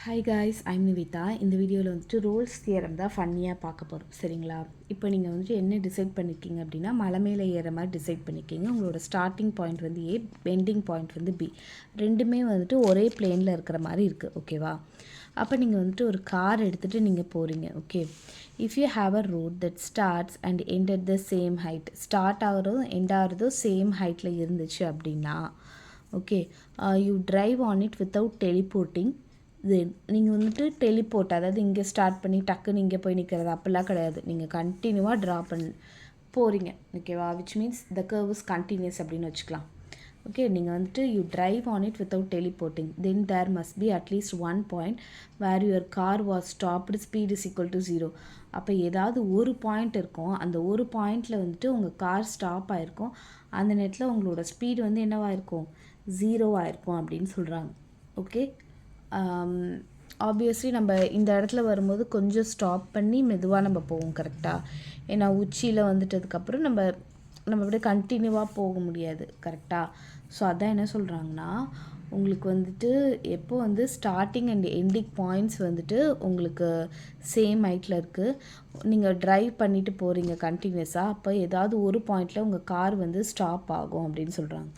Hi guys, I'm Nivitha. இந்த வீடியோவில் வந்துட்டு ரோல்ஸ் தியரம் தான் ஃபன்னியாக பார்க்க போகிறோம். சரிங்களா? இப்போ நீங்கள் வந்துட்டு என்ன டிசைட் பண்ணியிருக்கீங்க அப்படின்னா, மலை மேலே ஏற மாதிரி டிசைட் பண்ணியிருக்கீங்க. உங்களோட ஸ்டார்டிங் பாயிண்ட் வந்து ஏ, பெண்டிங் பாயிண்ட் வந்து பி. ரெண்டுமே வந்துட்டு ஒரே பிளேனில் இருக்கிற மாதிரி இருக்குது. ஓகேவா? அப்போ நீங்கள் வந்துட்டு ஒரு கார் எடுத்துகிட்டு நீங்கள் போகிறீங்க. Okay, if you have a road that starts and end at the same height, start ஆகிறதும் எண்ட் ஆகிறதும் சேம் ஹைட்டில் இருந்துச்சு அப்படின்னா, okay, you drive on it without teleporting. Then நீங்கள் வந்துட்டு டெலிபோர்ட், அதாவது இங்கே ஸ்டார்ட் பண்ணி டக்குன்னு இங்கே போய் நிற்கிறது அப்படிலாம் கிடையாது. நீங்கள் கண்டினியூவாக ட்ரா போகிறீங்க. ஓகேவா? Which means the curve is continuous அப்படின்னு வச்சுக்கலாம். ஓகே, நீங்கள் வந்துட்டு you drive on it without teleporting. Then there must be at least one point where your car was stopped, speed is equal to 0. அப்போ ஏதாவது ஒரு பாயிண்ட் இருக்கும். அந்த ஒரு பாயிண்டில் வந்துட்டு உங்கள் கார் ஸ்டாப் ஆகிருக்கும். அந்த நேரத்தில் உங்களோட ஸ்பீடு வந்து என்னவாக இருக்கும்? 0 இருக்கும் அப்படின்னு சொல்கிறாங்க. ஓகே, ஆப்வியஸ்லி நம்ம இந்த இடத்துல வரும்போது கொஞ்சம் ஸ்டாப் பண்ணி மெதுவாக நம்ம போவோம். கரெக்டாக? ஏன்னா உச்சியில் வந்துட்டதுக்கப்புறம் நம்ம அப்படியே கண்டினியூவாக போக முடியாது. கரெக்டாக? ஸோ அதான் என்ன சொல்கிறாங்கன்னா, உங்களுக்கு வந்துட்டு எப்போ வந்து ஸ்டார்டிங் அண்ட் எண்டிங் பாயிண்ட்ஸ் வந்துட்டு உங்களுக்கு சேம் ஹைட்டில் இருக்குது, நீங்கள் ட்ரைவ் பண்ணிவிட்டு போகிறீங்க கண்டினியூஸாக, அப்போ ஏதாவது ஒரு பாயிண்டில் உங்கள் கார் வந்து ஸ்டாப் ஆகும் அப்படின்னு சொல்கிறாங்க.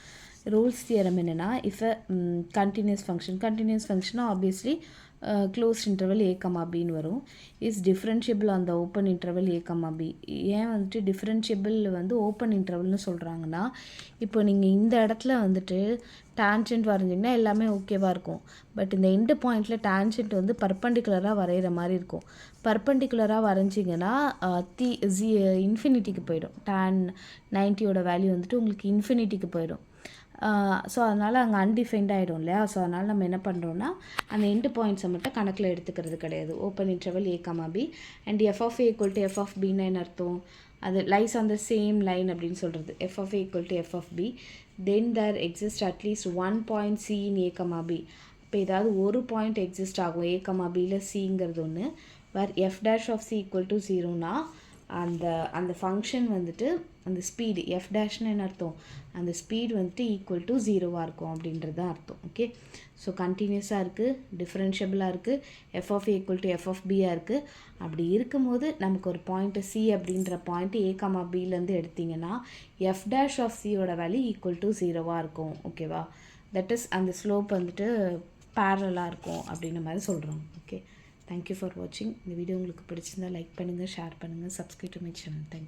ரூல்ஸ் தியரம் என்னென்னா, if a continuous function obviously closed interval A comma பின்னு வரும். Is differentiable on the open interval A comma B. ஏன் வந்துட்டு டிஃப்ரென்ஷியபிள் வந்து ஓப்பன் இன்டர்வல்னு சொல்கிறாங்கன்னா, இப்போ நீங்கள் இந்த இடத்துல வந்துட்டு டேன்ஜென்ட் வரைஞ்சிங்கன்னா எல்லாமே ஓகேவாக இருக்கும். பட் இந்த எண்டு பாயிண்டில் டேன்ஜென்ட் வந்து பர்பண்டிகுலராக வரைகிற மாதிரி இருக்கும். பர்பண்டிகுலராக வரைஞ்சிங்கன்னா இன்ஃபினிட்டிக்கு போயிடும். tan 90யோட வேல்யூ வந்துட்டு உங்களுக்கு இன்ஃபினிட்டிக்கு போயிடும். ஸோ அதனால் அங்கே அன்டிஃபைன்ட் ஆகிடும் இல்லையா? ஸோ அதனால் நம்ம என்ன பண்ணுறோன்னா, அந்த எண்டு பாயிண்ட்ஸை மட்டும் கணக்கில் எடுத்துக்கிறது கிடையாது. Open interval A comma B and F of A equal to F of பின்னு என்ன அர்த்தம்? அது lies on the same line அப்படின்னு சொல்கிறது. F of A equal to F of B, then there exist at least one point C in A comma B. இப்போ ஏதாவது ஒரு point exist ஆகும் ஏ கமா பியில் சிங்கிறது ஒன்று. Where F dash of C equal to 0னா அந்த ஃபங்க்ஷன் வந்துட்டு அந்த ஸ்பீடு எஃப் டேஷ்னு என்ன அர்த்தம்? அந்த ஸ்பீடு வந்துட்டு ஈக்குவல் டு 0வாக இருக்கும் அப்படின்றது தான் அர்த்தம். ஓகே, ஸோ கண்டினியூஸாக இருக்குது, டிஃப்ரென்ஷியபிளாக இருக்குது, F of A equal to F of பியாக இருக்குது. அப்படி இருக்கும்போது நமக்கு ஒரு பாயிண்ட்டு சி அப்படின்ற பாயிண்ட்டு ஏ கமா பிலேருந்து எடுத்திங்கன்னா எஃப் டேஷ் ஆஃப் சியோட வேல்யூ ஈக்குவல் டு 0வாக இருக்கும். ஓகேவா? தட் இஸ் அந்த ஸ்லோப் வந்துட்டு பேரலாக இருக்கும் அப்படின்ற மாதிரி சொல்கிறோம். ஓகே, தேங்க்யூ ஃபார் வாட்சிங். இந்த வீடியோ உங்களுக்கு பிடிச்சிருந்தால் லைக் பண்ணுங்கள், ஷேர் பண்ணுங்கள், subscribe to my channel. Thank you.